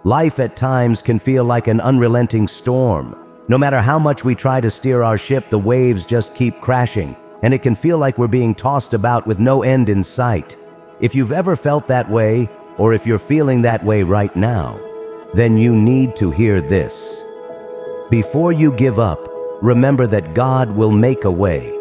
Life at times can feel like an unrelenting storm. No matter how much we try to steer our ship, the waves just keep crashing, and it can feel like we're being tossed about with no end in sight. If you've ever felt that way, or if you're feeling that way right now, then you need to hear this. Before you give up, remember that God will make a way.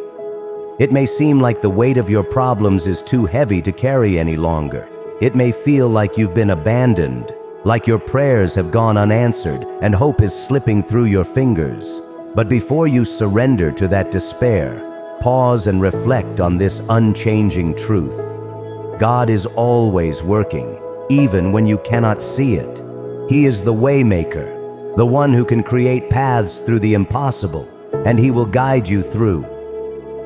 It may seem like the weight of your problems is too heavy to carry any longer. It may feel like you've been abandoned, like your prayers have gone unanswered and hope is slipping through your fingers. But before you surrender to that despair, pause and reflect on this unchanging truth. God is always working, even when you cannot see it. He is the waymaker, the one who can create paths through the impossible, and He will guide you through.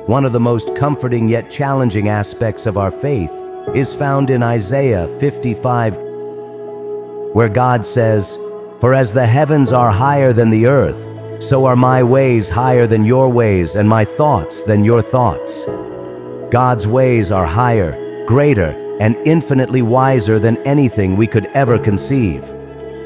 One of the most comforting yet challenging aspects of our faith is found in Isaiah 55, where God says, "For as the heavens are higher than the earth, so are my ways higher than your ways, and my thoughts than your thoughts." God's ways are higher, greater, and infinitely wiser than anything we could ever conceive.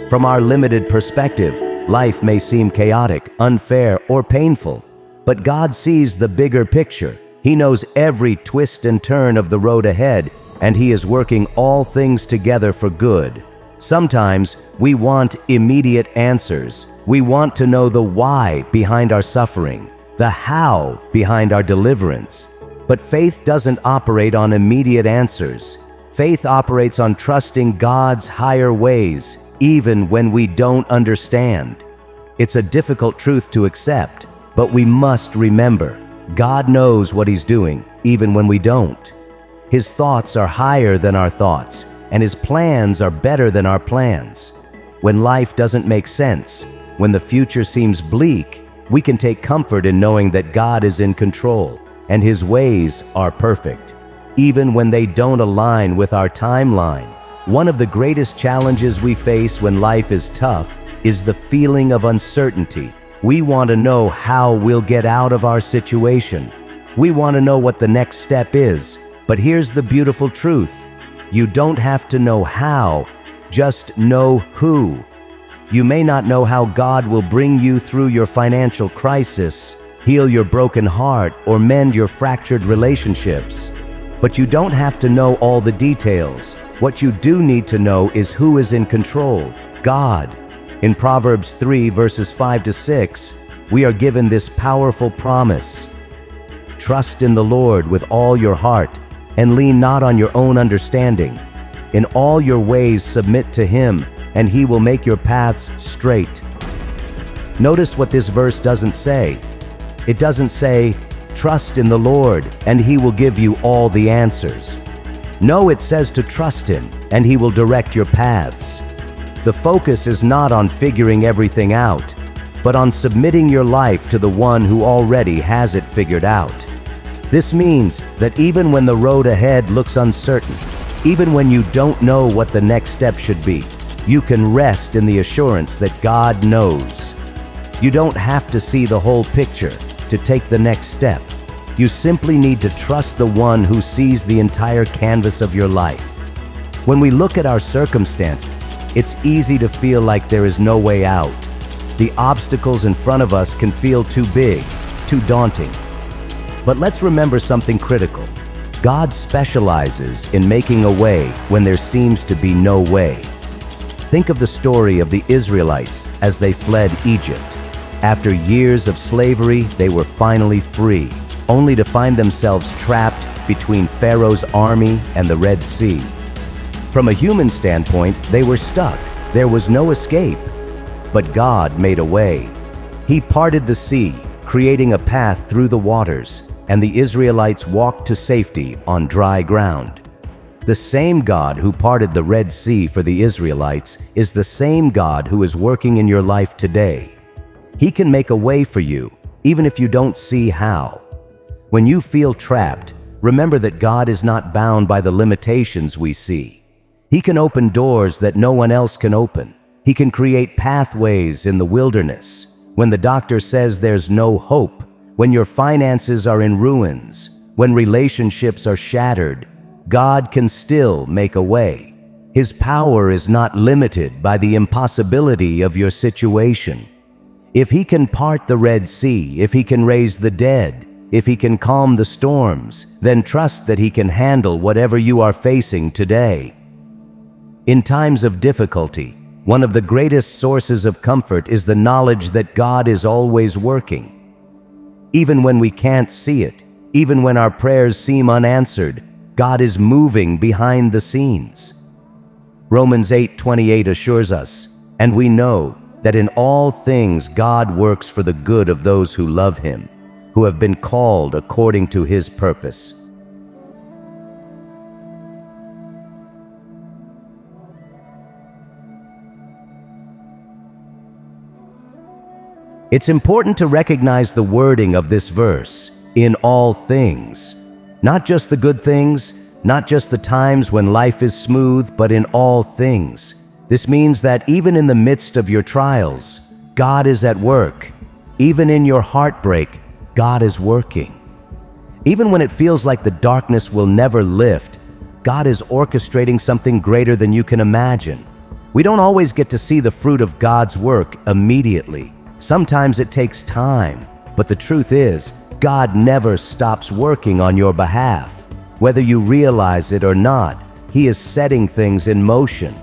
From our limited perspective, life may seem chaotic, unfair, or painful. But God sees the bigger picture. He knows every twist and turn of the road ahead, and He is working all things together for good. Sometimes we want immediate answers. We want to know the why behind our suffering, the how behind our deliverance. But faith doesn't operate on immediate answers. Faith operates on trusting God's higher ways, even when we don't understand. It's a difficult truth to accept, but we must remember, God knows what He's doing, even when we don't. His thoughts are higher than our thoughts, and His plans are better than our plans. When life doesn't make sense, when the future seems bleak, we can take comfort in knowing that God is in control, and His ways are perfect, even when they don't align with our timeline. One of the greatest challenges we face when life is tough is the feeling of uncertainty. We want to know how we'll get out of our situation. We want to know what the next step is. But here's the beautiful truth. You don't have to know how, just know who. You may not know how God will bring you through your financial crisis, heal your broken heart, or mend your fractured relationships. But you don't have to know all the details. What you do need to know is who is in control, God. In Proverbs 3, verses 5 to 6, we are given this powerful promise. Trust in the Lord with all your heart, and lean not on your own understanding. In all your ways submit to Him, and He will make your paths straight. Notice what this verse doesn't say. It doesn't say, trust in the Lord, and He will give you all the answers. No, it says to trust Him, and He will direct your paths. The focus is not on figuring everything out, but on submitting your life to the one who already has it figured out. This means that even when the road ahead looks uncertain, even when you don't know what the next step should be, you can rest in the assurance that God knows. You don't have to see the whole picture to take the next step. You simply need to trust the one who sees the entire canvas of your life. When we look at our circumstances, it's easy to feel like there is no way out. The obstacles in front of us can feel too big, too daunting. But let's remember something critical. God specializes in making a way when there seems to be no way. Think of the story of the Israelites as they fled Egypt. After years of slavery, they were finally free, only to find themselves trapped between Pharaoh's army and the Red Sea. From a human standpoint, they were stuck. There was no escape. But God made a way. He parted the sea, creating a path through the waters, and the Israelites walked to safety on dry ground. The same God who parted the Red Sea for the Israelites is the same God who is working in your life today. He can make a way for you, even if you don't see how. When you feel trapped, remember that God is not bound by the limitations we see. He can open doors that no one else can open. He can create pathways in the wilderness. When the doctor says there's no hope, when your finances are in ruins, when relationships are shattered, God can still make a way. His power is not limited by the impossibility of your situation. If He can part the Red Sea, if He can raise the dead, if He can calm the storms, then trust that He can handle whatever you are facing today. In times of difficulty, one of the greatest sources of comfort is the knowledge that God is always working. Even when we can't see it, even when our prayers seem unanswered, God is moving behind the scenes. Romans 8:28 assures us, "And we know that in all things God works for the good of those who love Him, who have been called according to His purpose." It's important to recognize the wording of this verse, "in all things." Not just the good things, not just the times when life is smooth, but in all things. This means that even in the midst of your trials, God is at work. Even in your heartbreak, God is working. Even when it feels like the darkness will never lift, God is orchestrating something greater than you can imagine. We don't always get to see the fruit of God's work immediately. Sometimes it takes time, but the truth is, God never stops working on your behalf. Whether you realize it or not, He is setting things in motion.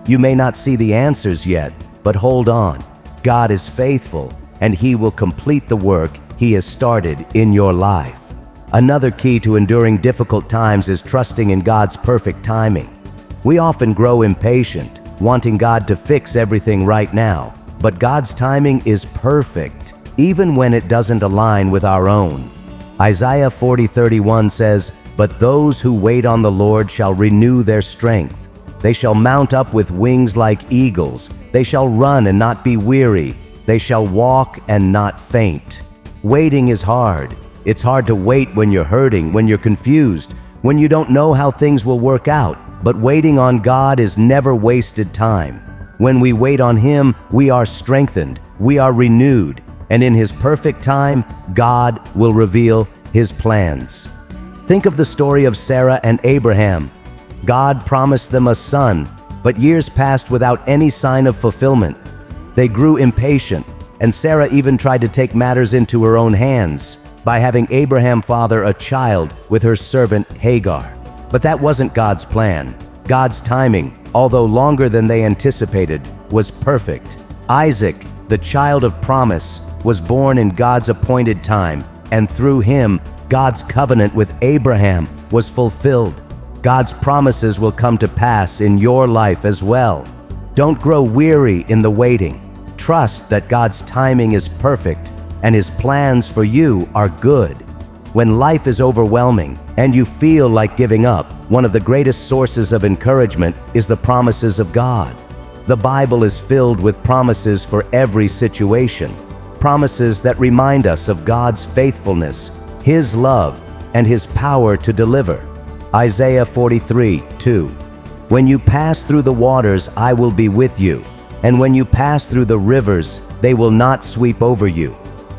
You may not see the answers yet, but hold on. God is faithful, and He will complete the work He has started in your life. Another key to enduring difficult times is trusting in God's perfect timing. We often grow impatient, wanting God to fix everything right now, but God's timing is perfect, even when it doesn't align with our own. Isaiah 40:31 says, "But those who wait on the Lord shall renew their strength. They shall mount up with wings like eagles. They shall run and not be weary. They shall walk and not faint." Waiting is hard. It's hard to wait when you're hurting, when you're confused, when you don't know how things will work out. But waiting on God is never wasted time. When we wait on Him, we are strengthened, we are renewed, and in His perfect time, God will reveal His plans. Think of the story of Sarah and Abraham. God promised them a son, but years passed without any sign of fulfillment. They grew impatient, and Sarah even tried to take matters into her own hands by having Abraham father a child with her servant Hagar. But that wasn't God's plan. God's timing, although longer than they anticipated, was perfect. Isaac, the child of promise, was born in God's appointed time, and through him, God's covenant with Abraham was fulfilled. God's promises will come to pass in your life as well. Don't grow weary in the waiting. Trust that God's timing is perfect and His plans for you are good. When life is overwhelming and you feel like giving up, one of the greatest sources of encouragement is the promises of God. The Bible is filled with promises for every situation, promises that remind us of God's faithfulness, His love, and His power to deliver. Isaiah 43:2. "When you pass through the waters, I will be with you, and when you pass through the rivers, they will not sweep over you.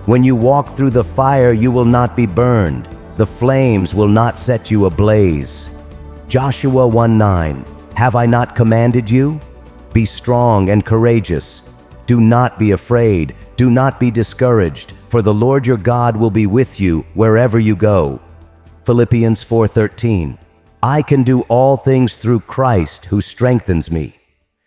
When you walk through the fire, you will not be burned. The flames will not set you ablaze." Joshua 1:9. "Have I not commanded you? Be strong and courageous. Do not be afraid. Do not be discouraged, for the Lord your God will be with you wherever you go." Philippians 4:13. "I can do all things through Christ who strengthens me."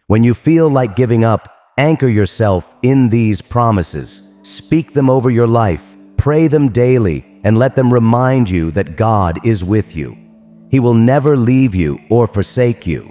When you feel like giving up, anchor yourself in these promises. Speak them over your life, pray them daily, and let them remind you that God is with you. He will never leave you or forsake you.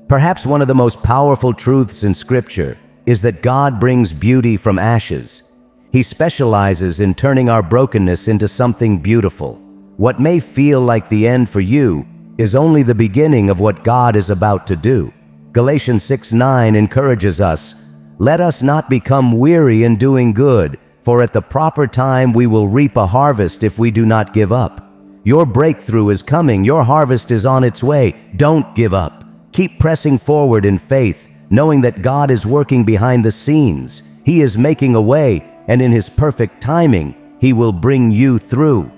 Perhaps one of the most powerful truths in Scripture is that God brings beauty from ashes. He specializes in turning our brokenness into something beautiful. What may feel like the end for you is only the beginning of what God is about to do. Galatians 6:9 encourages us, "Let us not become weary in doing good, for at the proper time we will reap a harvest if we do not give up." Your breakthrough is coming. Your harvest is on its way. Don't give up. Keep pressing forward in faith, knowing that God is working behind the scenes. He is making a way, and in His perfect timing, He will bring you through.